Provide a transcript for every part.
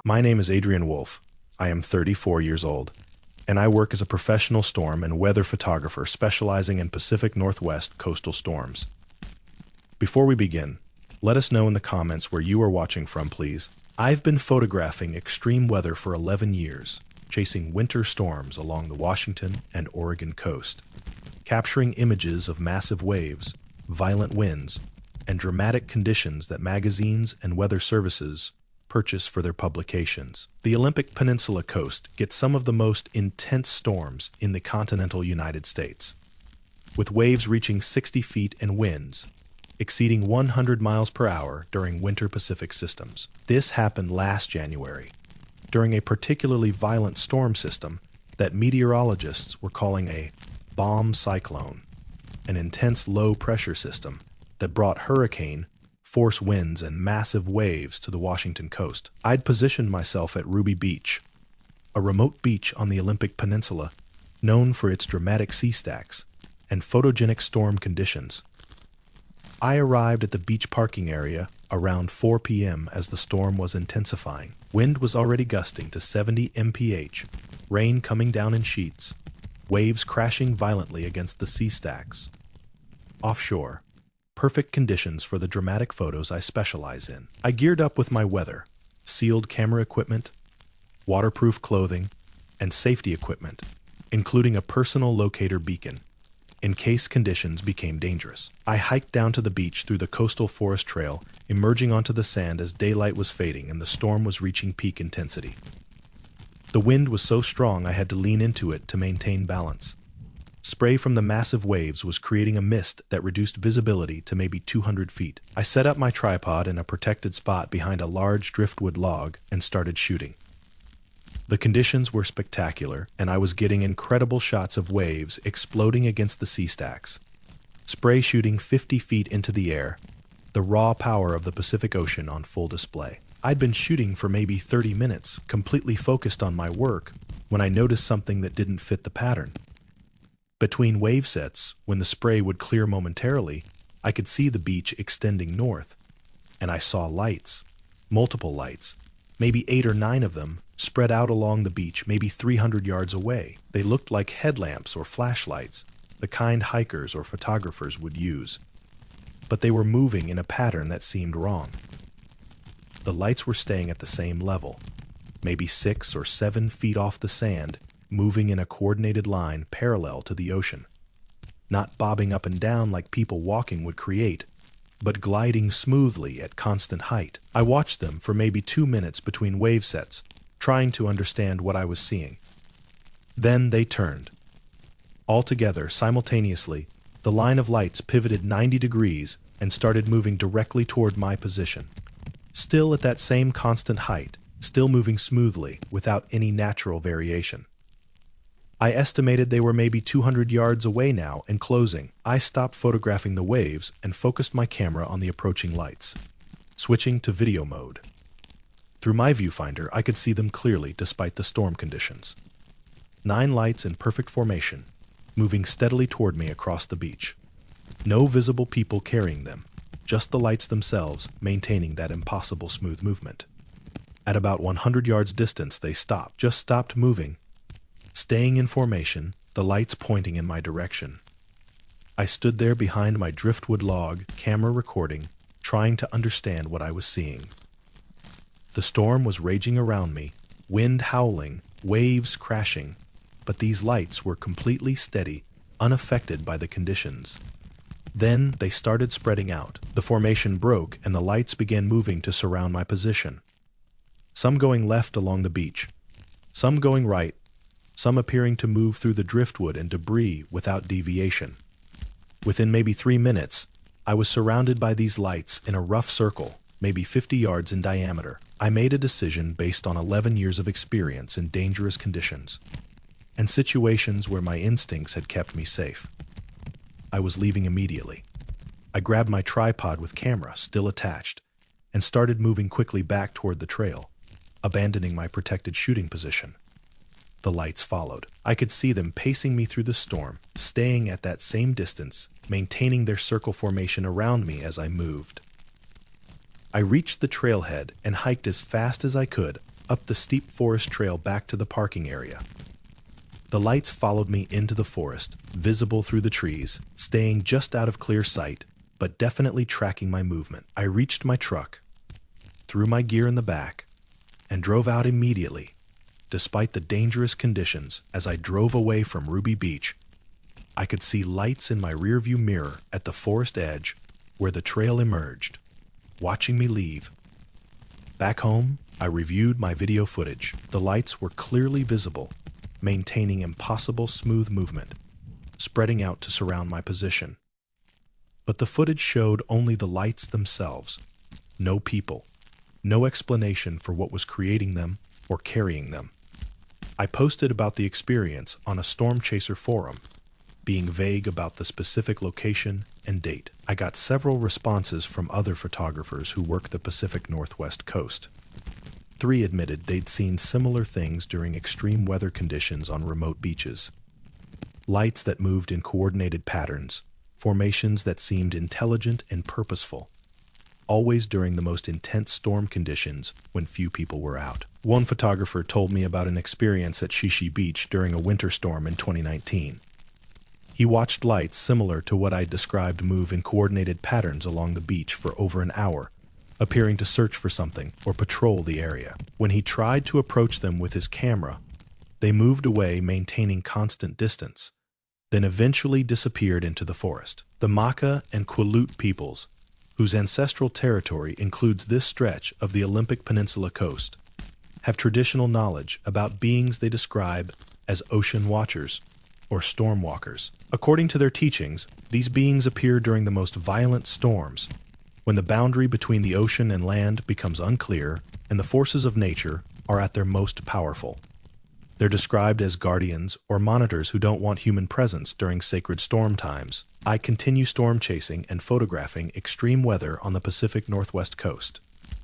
My name is Adrian Wolf. I am 34 years old, and I work as a professional storm and weather photographer specializing in Pacific Northwest coastal storms. Before we begin, let us know in the comments where you are watching from, please. I've been photographing extreme weather for 11 years, chasing winter storms along the Washington and Oregon coast, capturing images of massive waves, violent winds, and dramatic conditions that magazines and weather services purchase for their publications. The Olympic Peninsula coast gets some of the most intense storms in the continental United States, with waves reaching 60 feet and winds exceeding 100 miles per hour during winter Pacific systems. This happened last January, during a particularly violent storm system that meteorologists were calling a bomb cyclone, an intense low-pressure system that brought hurricane force winds and massive waves to the Washington coast. I'd positioned myself at Ruby Beach, a remote beach on the Olympic Peninsula known for its dramatic sea stacks and photogenic storm conditions. I arrived at the beach parking area around 4 p.m. as the storm was intensifying. Wind was already gusting to 70 mph, rain coming down in sheets, waves crashing violently against the sea stacks. Offshore, perfect conditions for the dramatic photos I specialize in. I geared up with my weather, sealed camera equipment, waterproof clothing, and safety equipment, including a personal locator beacon, in case conditions became dangerous. I hiked down to the beach through the coastal forest trail, emerging onto the sand as daylight was fading and the storm was reaching peak intensity. The wind was so strong I had to lean into it to maintain balance. Spray from the massive waves was creating a mist that reduced visibility to maybe 200 feet. I set up my tripod in a protected spot behind a large driftwood log and started shooting. The conditions were spectacular, and I was getting incredible shots of waves exploding against the sea stacks. Spray shooting 50 feet into the air, the raw power of the Pacific Ocean on full display. I'd been shooting for maybe 30 minutes, completely focused on my work, when I noticed something that didn't fit the pattern. Between wave sets, when the spray would clear momentarily, I could see the beach extending north, and I saw lights, multiple lights, maybe 8 or 9 of them, spread out along the beach maybe 300 yards away. They looked like headlamps or flashlights, the kind hikers or photographers would use. But they were moving in a pattern that seemed wrong. The lights were staying at the same level, maybe 6 or 7 feet off the sand, moving in a coordinated line parallel to the ocean. Not bobbing up and down like people walking would create, but gliding smoothly at constant height. I watched them for maybe 2 minutes between wave sets, trying to understand what I was seeing. Then they turned. Altogether, simultaneously, the line of lights pivoted 90 degrees and started moving directly toward my position. Still at that same constant height, still moving smoothly, without any natural variation. I estimated they were maybe 200 yards away now and closing. I stopped photographing the waves and focused my camera on the approaching lights, switching to video mode. Through my viewfinder, I could see them clearly despite the storm conditions. 9 lights in perfect formation, moving steadily toward me across the beach. No visible people carrying them, just the lights themselves maintaining that impossible smooth movement. At about 100 yards distance, they stopped, just stopped moving, staying in formation, the lights pointing in my direction. I stood there behind my driftwood log, camera recording, trying to understand what I was seeing. The storm was raging around me, wind howling, waves crashing, but these lights were completely steady, unaffected by the conditions. Then they started spreading out. The formation broke and the lights began moving to surround my position. Some going left along the beach, some going right, some appearing to move through the driftwood and debris without deviation. Within maybe 3 minutes, I was surrounded by these lights in a rough circle, maybe 50 yards in diameter. I made a decision based on 11 years of experience in dangerous conditions and situations where my instincts had kept me safe. I was leaving immediately. I grabbed my tripod with camera still attached and started moving quickly back toward the trail, abandoning my protected shooting position. The lights followed. I could see them pacing me through the storm, staying at that same distance, maintaining their circle formation around me as I moved. I reached the trailhead and hiked as fast as I could, up the steep forest trail back to the parking area. The lights followed me into the forest, visible through the trees, staying just out of clear sight, but definitely tracking my movement. I reached my truck, threw my gear in the back, and drove out immediately. Despite the dangerous conditions, as I drove away from Ruby Beach, I could see lights in my rearview mirror at the forest edge where the trail emerged, watching me leave. Back home, I reviewed my video footage. The lights were clearly visible, maintaining impossible smooth movement, spreading out to surround my position. But the footage showed only the lights themselves. No people, no explanation for what was creating them or carrying them. I posted about the experience on a storm chaser forum, being vague about the specific location and date. I got several responses from other photographers who work the Pacific Northwest coast. 3 admitted they'd seen similar things during extreme weather conditions on remote beaches. Lights that moved in coordinated patterns, formations that seemed intelligent and purposeful, always during the most intense storm conditions when few people were out. One photographer told me about an experience at Shishi Beach during a winter storm in 2019. He watched lights similar to what I described move in coordinated patterns along the beach for over an hour, appearing to search for something or patrol the area. When he tried to approach them with his camera, they moved away, maintaining constant distance, then eventually disappeared into the forest. The Makah and Quileute peoples, whose ancestral territory includes this stretch of the Olympic Peninsula coast, have traditional knowledge about beings they describe as ocean watchers or storm walkers. According to their teachings, these beings appear during the most violent storms, when the boundary between the ocean and land becomes unclear and the forces of nature are at their most powerful. They're described as guardians or monitors who don't want human presence during sacred storm times. I continue storm chasing and photographing extreme weather on the Pacific Northwest coast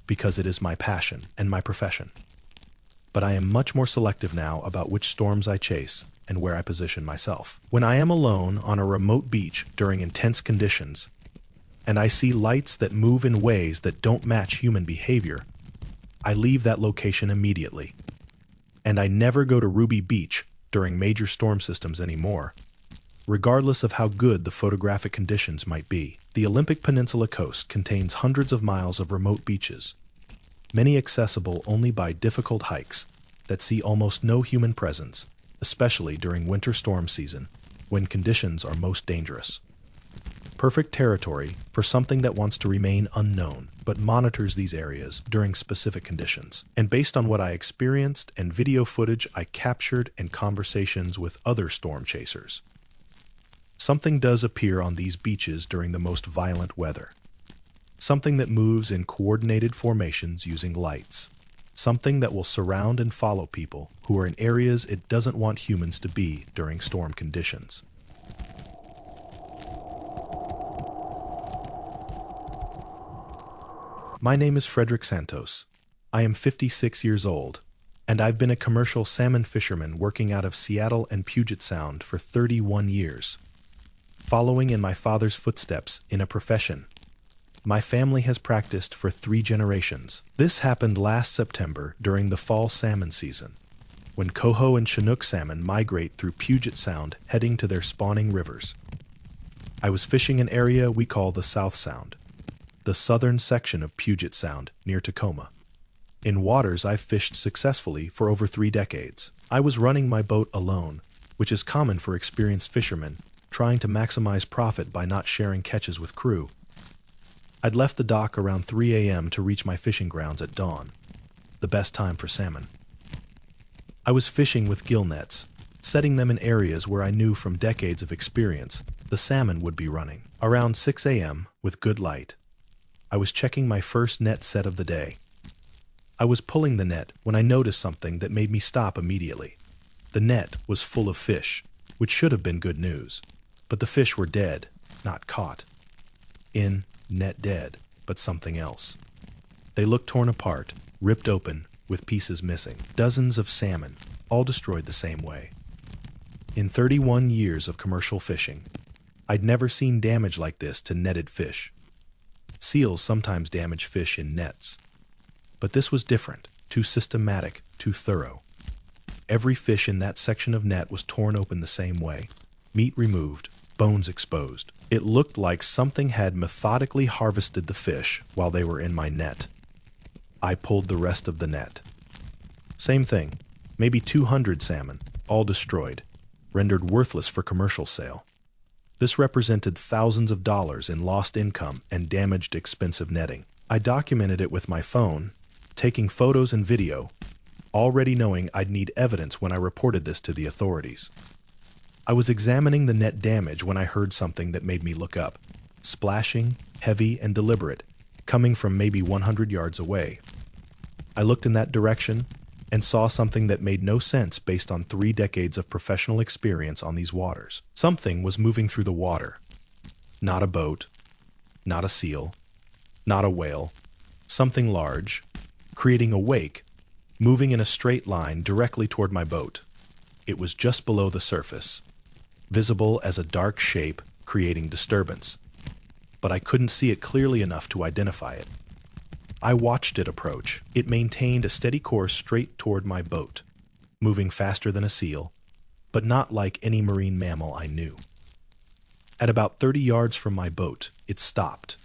because it is my passion and my profession. But I am much more selective now about which storms I chase and where I position myself. When I am alone on a remote beach during intense conditions, and I see lights that move in ways that don't match human behavior, I leave that location immediately. And I never go to Ruby Beach during major storm systems anymore, regardless of how good the photographic conditions might be. The Olympic Peninsula coast contains hundreds of miles of remote beaches, many accessible only by difficult hikes that see almost no human presence, especially during winter storm season, when conditions are most dangerous. Perfect territory for something that wants to remain unknown, but monitors these areas during specific conditions. And based on what I experienced and video footage I captured and conversations with other storm chasers, something does appear on these beaches during the most violent weather. Something that moves in coordinated formations using lights. Something that will surround and follow people who are in areas it doesn't want humans to be during storm conditions. My name is Frederick Santos. I am 56 years old, and I've been a commercial salmon fisherman working out of Seattle and Puget Sound for 31 years. Following in my father's footsteps in a profession my family has practiced for 3 generations. This happened last September during the fall salmon season, when coho and chinook salmon migrate through Puget Sound heading to their spawning rivers. I was fishing an area we call the South Sound, the southern section of Puget Sound near Tacoma. In waters I've fished successfully for over 3 decades. I was running my boat alone, which is common for experienced fishermen, trying to maximize profit by not sharing catches with crew. I'd left the dock around 3 a.m. to reach my fishing grounds at dawn, the best time for salmon. I was fishing with gill nets, setting them in areas where I knew from decades of experience the salmon would be running. Around 6 a.m., with good light, I was checking my first net set of the day. I was pulling the net when I noticed something that made me stop immediately. The net was full of fish, which should have been good news, but the fish were dead, not caught. Net dead, but something else. They looked torn apart, ripped open, with pieces missing. Dozens of salmon, all destroyed the same way. In 31 years of commercial fishing, I'd never seen damage like this to netted fish. Seals sometimes damage fish in nets, but this was different. too systematic, too thorough. Every fish in that section of net was torn open the same way. Meat removed, bones exposed. It looked like something had methodically harvested the fish while they were in my net. I pulled the rest of the net. Same thing, maybe 200 salmon, all destroyed, rendered worthless for commercial sale. This represented thousands of dollars in lost income and damaged expensive netting. I documented it with my phone, taking photos and video, already knowing I'd need evidence when I reported this to the authorities. I was examining the net damage when I heard something that made me look up. Splashing, heavy and deliberate, coming from maybe 100 yards away. I looked in that direction and saw something that made no sense based on 3 decades of professional experience on these waters. Something was moving through the water. Not a boat, not a seal, not a whale. Something large, creating a wake, moving in a straight line directly toward my boat. It was just below the surface, visible as a dark shape creating disturbance. But I couldn't see it clearly enough to identify it. I watched it approach. It maintained a steady course straight toward my boat, moving faster than a seal, but not like any marine mammal I knew. At about 30 yards from my boat, it stopped.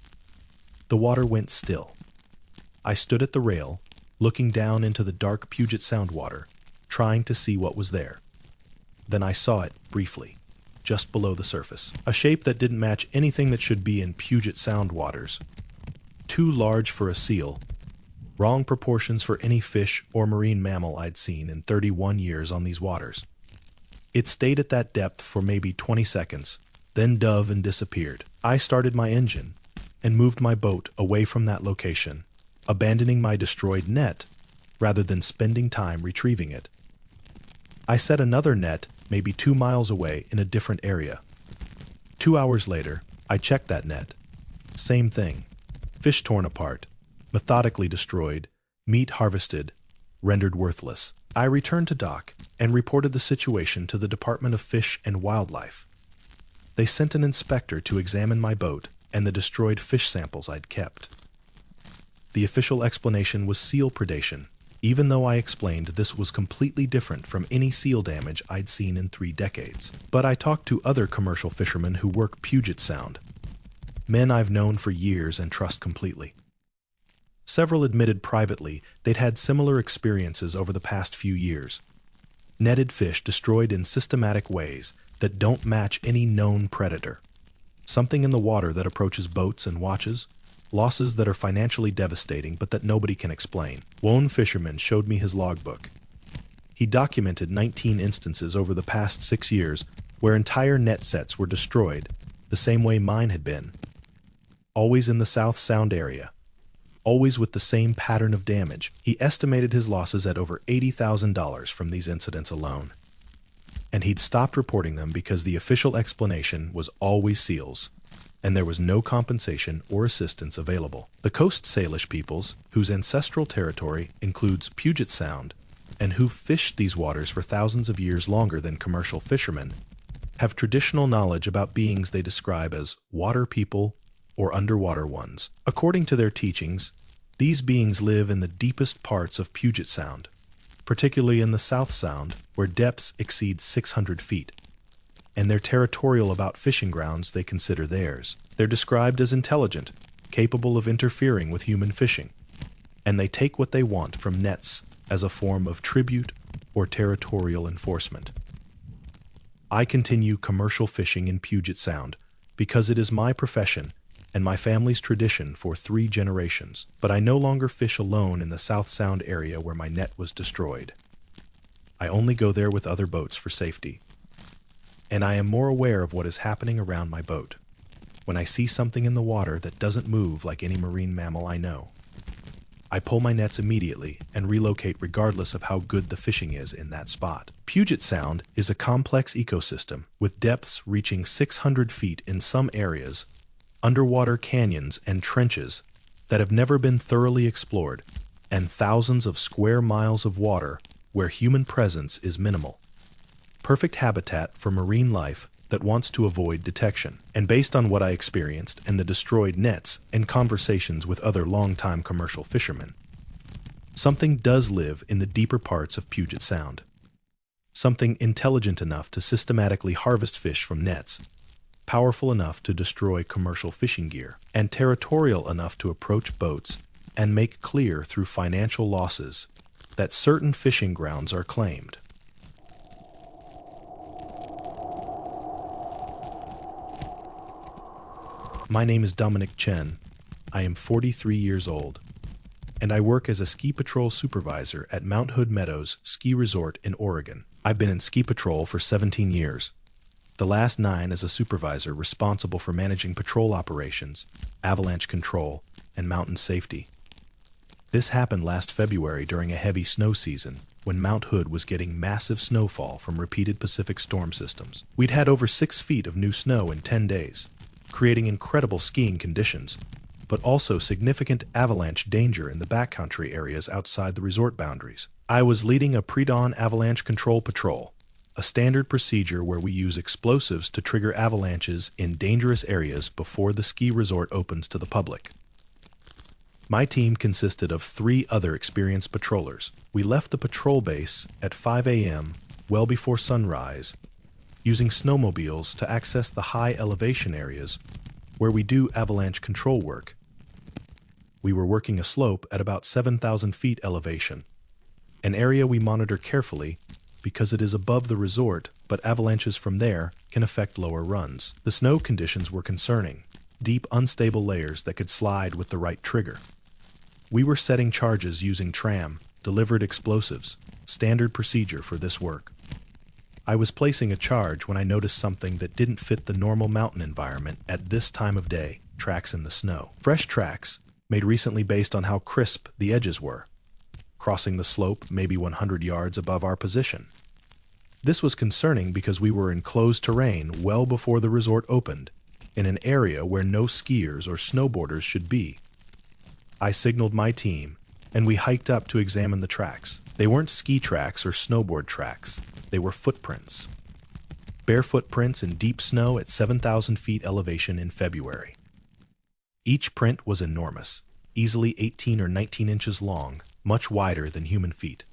The water went still. I stood at the rail, looking down into the dark Puget Sound water, trying to see what was there. Then I saw it, briefly, just below the surface. A shape that didn't match anything that should be in Puget Sound waters. Too large for a seal, wrong proportions for any fish or marine mammal I'd seen in 31 years on these waters. It stayed at that depth for maybe 20 seconds, then dove and disappeared. I started my engine and moved my boat away from that location, abandoning my destroyed net rather than spending time retrieving it. I set another net maybe 2 miles away in a different area. 2 hours later, I checked that net. Same thing. Fish torn apart, methodically destroyed, meat harvested, rendered worthless. I returned to dock and reported the situation to the Department of Fish and Wildlife. They sent an inspector to examine my boat and the destroyed fish samples I'd kept. The official explanation was seal predation, even though I explained this was completely different from any seal damage I'd seen in 3 decades. But I talked to other commercial fishermen who work Puget Sound, men I've known for years and trust completely. Several admitted privately they'd had similar experiences over the past few years. Netted fish destroyed in systematic ways that don't match any known predator. Something in the water that approaches boats and watches, losses that are financially devastating but that nobody can explain. One fisherman showed me his logbook. He documented 19 instances over the past 6 years where entire net sets were destroyed, the same way mine had been. Always in the South Sound area, always with the same pattern of damage. He estimated his losses at over $80,000 from these incidents alone. And he'd stopped reporting them because the official explanation was always seals, and there was no compensation or assistance available. The Coast Salish peoples, whose ancestral territory includes Puget Sound, and who've fished these waters for thousands of years longer than commercial fishermen, have traditional knowledge about beings they describe as water people or underwater ones. According to their teachings, these beings live in the deepest parts of Puget Sound, particularly in the South Sound, where depths exceed 600 feet, and they're territorial about fishing grounds they consider theirs. They're described as intelligent, capable of interfering with human fishing, and they take what they want from nets as a form of tribute or territorial enforcement. I continue commercial fishing in Puget Sound because it is my profession and my family's tradition for 3 generations, but I no longer fish alone in the South Sound area where my net was destroyed. I only go there with other boats for safety, and I am more aware of what is happening around my boat. When I see something in the water that doesn't move like any marine mammal I know, I pull my nets immediately and relocate regardless of how good the fishing is in that spot. Puget Sound is a complex ecosystem with depths reaching 600 feet in some areas, underwater canyons and trenches that have never been thoroughly explored, and thousands of square miles of water where human presence is minimal. Perfect habitat for marine life that wants to avoid detection. And based on what I experienced and the destroyed nets and conversations with other longtime commercial fishermen, Something does live in the deeper parts of Puget Sound. Something intelligent enough to systematically harvest fish from nets, powerful enough to destroy commercial fishing gear, and territorial enough to approach boats and make clear through financial losses that certain fishing grounds are claimed. My name is Dominic Chen. I am 43 years old, and I work as a ski patrol supervisor at Mount Hood Meadows Ski Resort in Oregon. I've been in ski patrol for 17 years, the last 9 as a supervisor responsible for managing patrol operations, avalanche control, and mountain safety. This happened last February during a heavy snow season when Mount Hood was getting massive snowfall from repeated Pacific storm systems. We'd had over 6 feet of new snow in 10 days, creating incredible skiing conditions, but also significant avalanche danger in the backcountry areas outside the resort boundaries. I was leading a pre-dawn avalanche control patrol, a standard procedure where we use explosives to trigger avalanches in dangerous areas before the ski resort opens to the public. My team consisted of 3 other experienced patrollers. We left the patrol base at 5 a.m., well before sunrise, using snowmobiles to access the high elevation areas where we do avalanche control work. We were working a slope at about 7,000 feet elevation, an area we monitor carefully because it is above the resort, but avalanches from there can affect lower runs. The snow conditions were concerning, deep unstable layers that could slide with the right trigger. We were setting charges using delivered explosives, standard procedure for this work. I was placing a charge when I noticed something that didn't fit the normal mountain environment at this time of day: tracks in the snow. Fresh tracks, made recently based on how crisp the edges were, crossing the slope maybe 100 yards above our position. This was concerning because we were in closed terrain well before the resort opened, in an area where no skiers or snowboarders should be. I signaled my team, and we hiked up to examine the tracks. They weren't ski tracks or snowboard tracks. They were footprints. Barefoot prints in deep snow at 7,000 feet elevation in February. Each print was enormous, easily 18 or 19 inches long, much wider than human feet,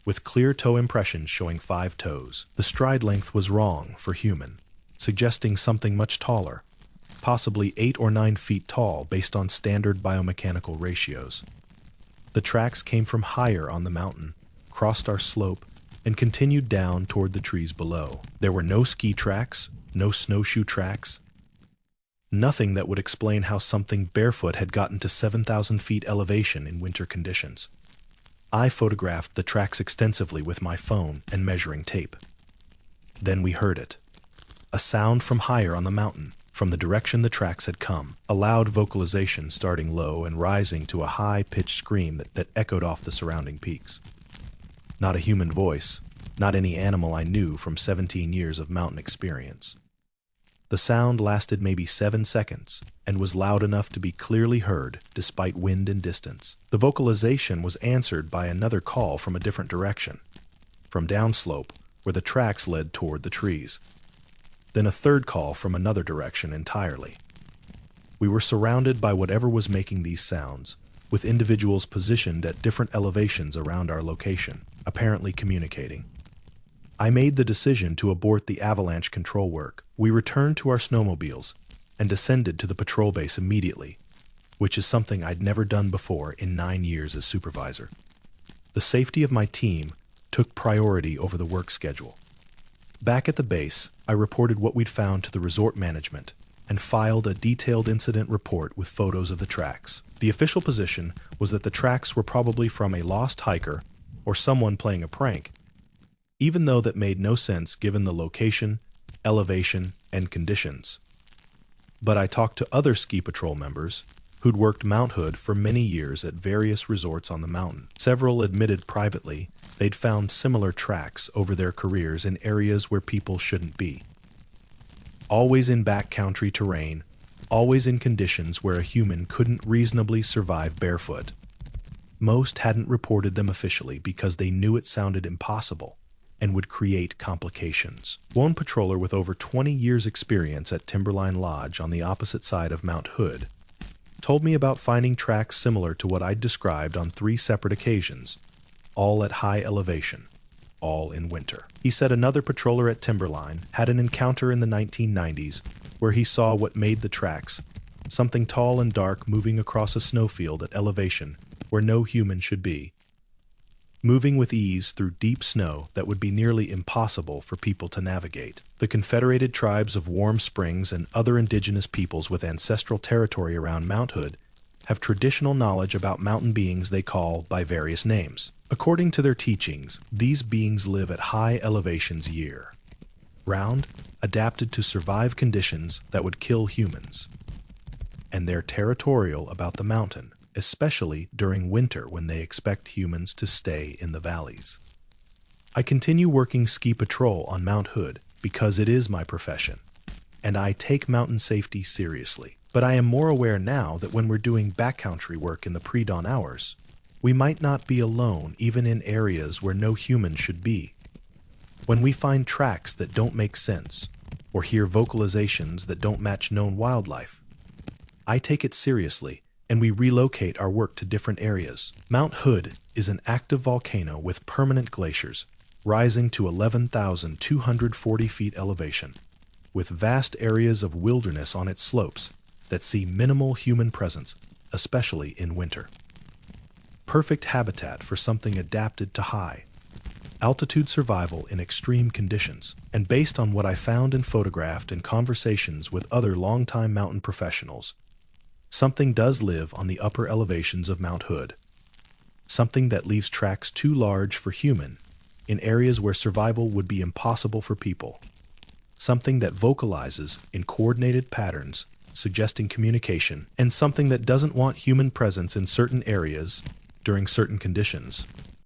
with clear toe impressions showing 5 toes. The stride length was wrong for human, suggesting something much taller, possibly 8 or 9 feet tall based on standard biomechanical ratios. The tracks came from higher on the mountain, crossed our slope, and continued down toward the trees below. There were no ski tracks, no snowshoe tracks, nothing that would explain how something barefoot had gotten to 7,000 feet elevation in winter conditions. I photographed the tracks extensively with my phone and measuring tape. Then we heard it. A sound from higher on the mountain, from the direction the tracks had come, a loud vocalization starting low and rising to a high-pitched scream that echoed off the surrounding peaks. Not a human voice, not any animal I knew from 17 years of mountain experience. The sound lasted maybe 7 seconds and was loud enough to be clearly heard despite wind and distance. The vocalization was answered by another call from a different direction, from downslope where the tracks led toward the trees. Then a third call from another direction entirely. We were surrounded by whatever was making these sounds, with individuals positioned at different elevations around our location, apparently communicating. I made the decision to abort the avalanche control work. We returned to our snowmobiles and descended to the patrol base immediately, which is something I'd never done before in 9 years as supervisor. The safety of my team took priority over the work schedule. Back at the base, I reported what we'd found to the resort management and filed a detailed incident report with photos of the tracks. The official position was that the tracks were probably from a lost hiker or someone playing a prank, even though that made no sense given the location, elevation, and conditions. But I talked to other ski patrol members who'd worked Mount Hood for many years at various resorts on the mountain. Several admitted privately they'd found similar tracks over their careers in areas where people shouldn't be. Always in backcountry terrain, always in conditions where a human couldn't reasonably survive barefoot. Most hadn't reported them officially because they knew it sounded impossible and would create complications. One patroller with over 20 years' experience at Timberline Lodge on the opposite side of Mount Hood told me about finding tracks similar to what I'd described on 3 separate occasions, all at high elevation, all in winter. He said another patroller at Timberline had an encounter in the 1990s where he saw what made the tracks, something tall and dark moving across a snowfield at elevation where no human should be, moving with ease through deep snow that would be nearly impossible for people to navigate. The Confederated tribes of Warm Springs and other indigenous peoples with ancestral territory around Mount Hood have traditional knowledge about mountain beings they call by various names. According to their teachings, these beings live at high elevations year-round, adapted to survive conditions that would kill humans. And they're territorial about the mountain, especially during winter when they expect humans to stay in the valleys. I continue working ski patrol on Mount Hood because it is my profession, and I take mountain safety seriously. But I am more aware now that when we're doing backcountry work in the pre-dawn hours, we might not be alone even in areas where no human should be. When we find tracks that don't make sense, or hear vocalizations that don't match known wildlife, I take it seriously and we relocate our work to different areas. Mount Hood is an active volcano with permanent glaciers rising to 11,240 feet elevation, with vast areas of wilderness on its slopes that see minimal human presence, especially in winter. Perfect habitat for something adapted to high altitude survival in extreme conditions. And based on what I found and photographed in conversations with other longtime mountain professionals, something does live on the upper elevations of Mount Hood. Something that leaves tracks too large for human in areas where survival would be impossible for people. Something that vocalizes in coordinated patterns, suggesting communication, and something that doesn't want human presence in certain areas during certain conditions.